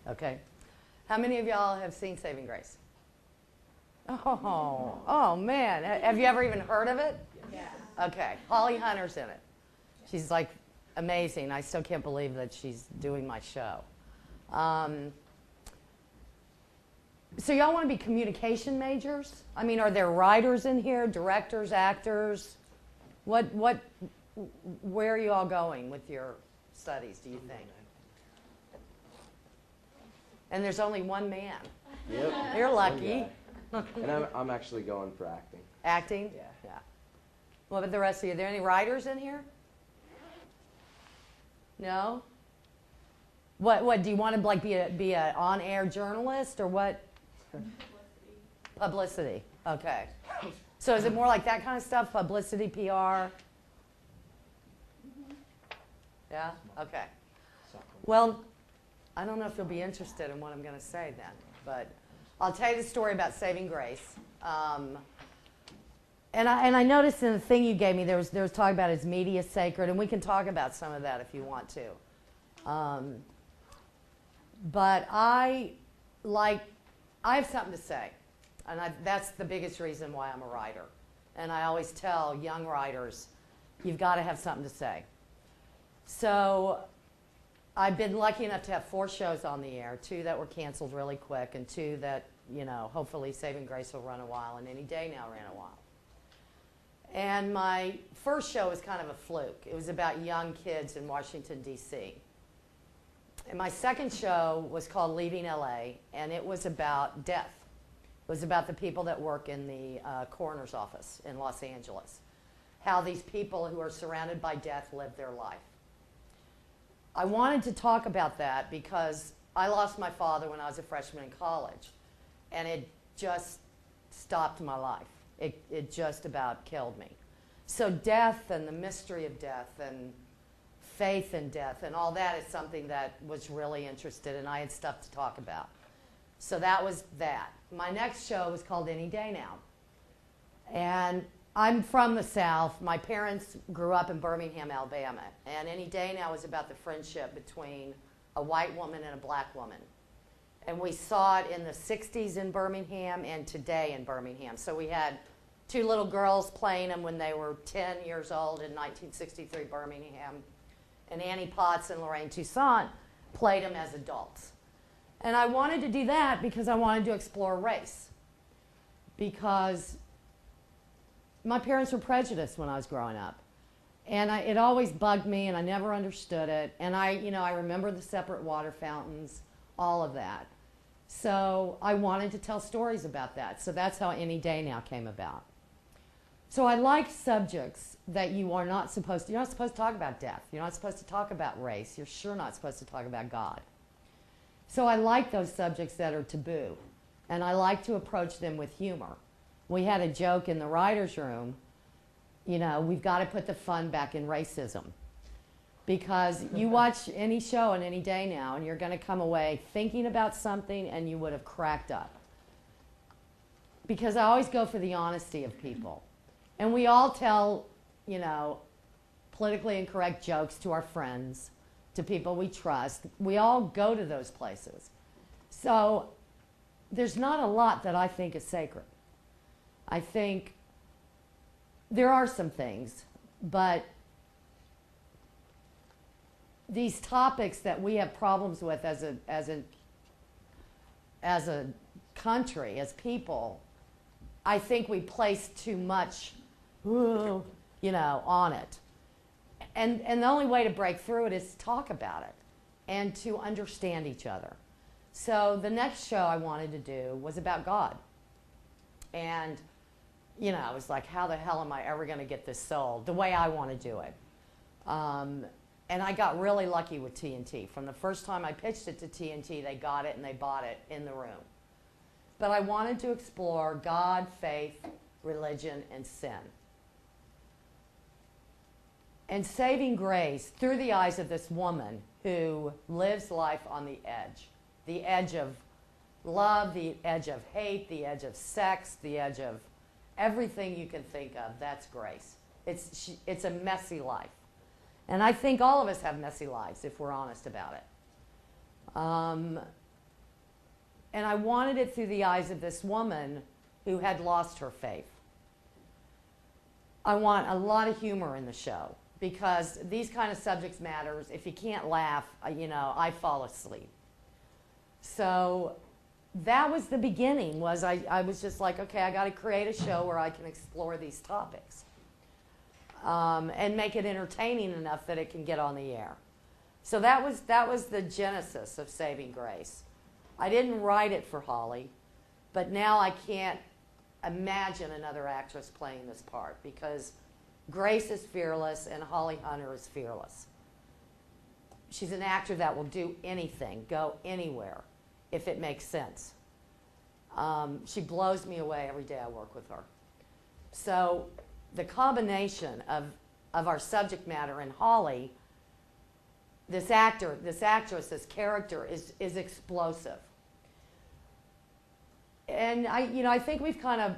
Okay. How many of y'all have seen Saving Grace? Oh man. Have you ever even heard of it? Yeah. Okay. Holly Hunter's in it. She's like amazing. I still can't believe that she's doing my show. So y'all want to be communication majors? I mean, are there writers in here, directors, actors? Where are you all going with your studies, do you think? And there's only one man. Yep. You're lucky. And I'm actually going for acting. Acting? Yeah. Yeah. What about the rest of you? Are there any writers in here? No? What do you want to like be a on-air journalist or what? Publicity. Okay. So is it more like that kind of stuff? Publicity, PR? Yeah? Okay. Well, I don't know if you'll be interested in what I'm going to say then, but I'll tell you the story about Saving Grace. And I noticed in the thing you gave me, there was talk about is media sacred, and we can talk about some of that if you want to. But I have something to say, and that's the biggest reason why I'm a writer. And I always tell young writers, you've got to have something to say. So I've been lucky enough to have 4 shows on the air, 2 that were canceled really quick, and 2 that, you know, hopefully Saving Grace will run a while, and Any Day Now ran a while. And my first show was kind of a fluke. It was about young kids in Washington, D.C. And my second show was called Leaving L.A., and it was about death. It was about the people that work in the coroner's office in Los Angeles, how these people who are surrounded by death live their life. I wanted to talk about that because I lost my father when I was a freshman in college, and it just stopped my life. It just about killed me. So death and the mystery of death and faith in death and all that is something that was really interested, and I had stuff to talk about. So that was that. My next show was called Any Day Now. And I'm from the South. My parents grew up in Birmingham, Alabama. And Any Day Now was about the friendship between a white woman and a black woman. And we saw it in the 60s in Birmingham and today in Birmingham. So we had 2 little girls playing them when they were 10 years old in 1963 Birmingham. And Annie Potts and Lorraine Toussaint played them as adults. And I wanted to do that because I wanted to explore race. Because my parents were prejudiced when I was growing up. And it always bugged me, and I never understood it. And I remember the separate water fountains, all of that. So I wanted to tell stories about that. So that's how Any Day Now came about. So I like subjects that you're not supposed to talk about death. You're not supposed to talk about race. You're sure not supposed to talk about God. So I like those subjects that are taboo. And I like to approach them with humor. We had a joke in the writer's room, you know, we've got to put the fun back in racism. Because you watch any show on Any Day Now, and you're going to come away thinking about something, and you would have cracked up. Because I always go for the honesty of people. And we all tell, you know, politically incorrect jokes to our friends, to people we trust. We all go to those places. So there's not a lot that I think is sacred. I think there are some things, but these topics that we have problems with as a country, as people, I think we place too much, you know, on it. And the only way to break through it is to talk about it and to understand each other. So the next show I wanted to do was about God. And, you know, I was like, how the hell am I ever going to get this sold the way I want to do it? And I got really lucky with TNT. From the first time I pitched it to TNT, they got it and they bought it in the room. But I wanted to explore God, faith, religion, and sin. And Saving Grace through the eyes of this woman who lives life on the edge of love, the edge of hate, the edge of sex, the edge of everything you can think of. That's Grace. It's a messy life. And I think all of us have messy lives if we're honest about it. And I wanted it through the eyes of this woman who had lost her faith. I want a lot of humor in the show because these kind of subject matters, if you can't laugh, I fall asleep. So that was the beginning, I was just like, okay, I got to create a show where I can explore these topics and make it entertaining enough that it can get on the air. So that was the genesis of Saving Grace. I didn't write it for Holly, but now I can't imagine another actress playing this part because Grace is fearless and Holly Hunter is fearless. She's an actor that will do anything, go anywhere, if it makes sense. She blows me away every day I work with her. So the combination of our subject matter and Holly, this actress, this character is explosive. And I think we've kind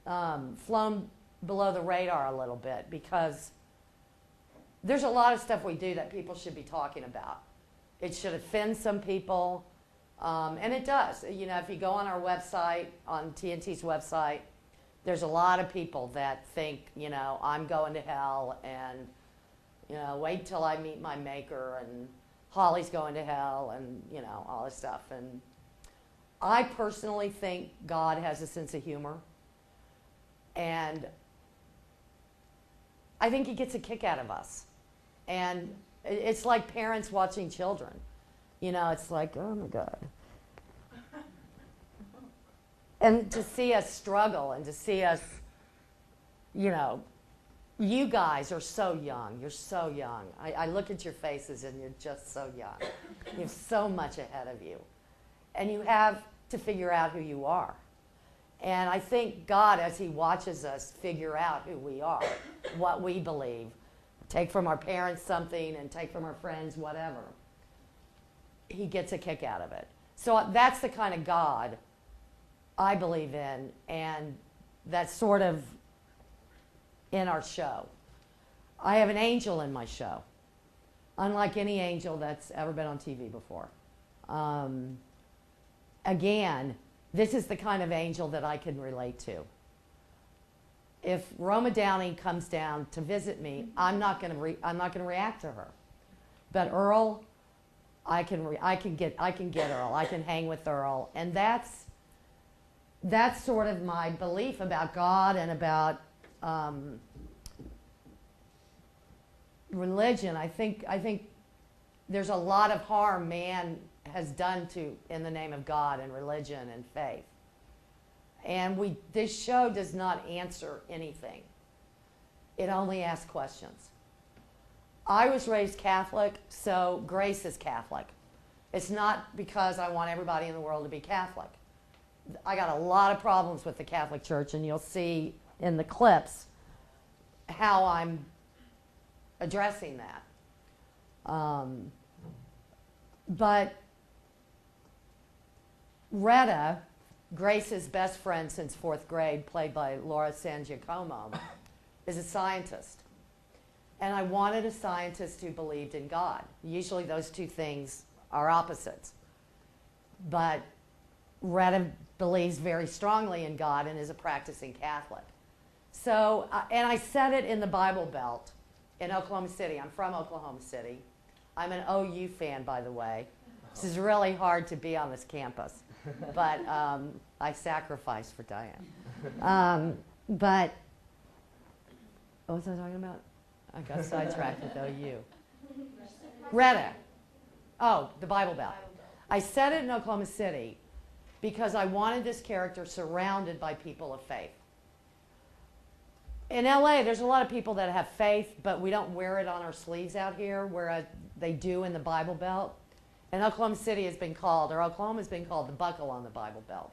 of flown below the radar a little bit because there's a lot of stuff we do that people should be talking about. It should offend some people, and it does. If you go on our website, on TNT's website, there's a lot of people that think, I'm going to hell and, wait till I meet my maker and Holly's going to hell and, all this stuff. And I personally think God has a sense of humor. And I think he gets a kick out of us. And it's like parents watching children. It's like, oh my God. And to see us struggle and to see us, you guys are so young. You're so young. I look at your faces and you're just so young. You have so much ahead of you. And you have to figure out who you are. And I think God, as he watches us figure out who we are, what we believe, take from our parents something and take from our friends whatever, he gets a kick out of it. So that's the kind of God I believe in, and that's sort of in our show. I have an angel in my show, unlike any angel that's ever been on TV before. Again, this is the kind of angel that I can relate to. If Roma Downey comes down to visit me, I'm not going to react to her. But Earl, I can get Earl. I can hang with Earl, and that's sort of my belief about God and about religion. I think there's a lot of harm man has done in the name of God and religion and faith. And this show does not answer anything. It only asks questions. I was raised Catholic, so Grace is Catholic. It's not because I want everybody in the world to be Catholic. I got a lot of problems with the Catholic Church, and you'll see in the clips how I'm addressing that. But Retta, Grace's best friend since 4th grade, played by Laura San Giacomo, is a scientist. And I wanted a scientist who believed in God. Usually those two things are opposites. But Retta believes very strongly in God and is a practicing Catholic. So, and I said it in the Bible Belt in Oklahoma City. I'm from Oklahoma City. I'm an OU fan, by the way. This is really hard to be on this campus. But I sacrificed for Diane. But what was I talking about? I got sidetracked with OU. Retta. Oh, the Bible Belt. I said it in Oklahoma City because I wanted this character surrounded by people of faith. In LA, there's a lot of people that have faith, but we don't wear it on our sleeves out here, whereas they do in the Bible Belt. And Oklahoma City has been called, or Oklahoma has been called the buckle on the Bible Belt.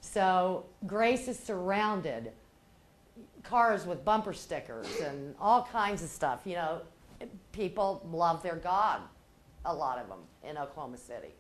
So Grace is surrounded, cars with bumper stickers and all kinds of stuff. People love their God, a lot of them, in Oklahoma City.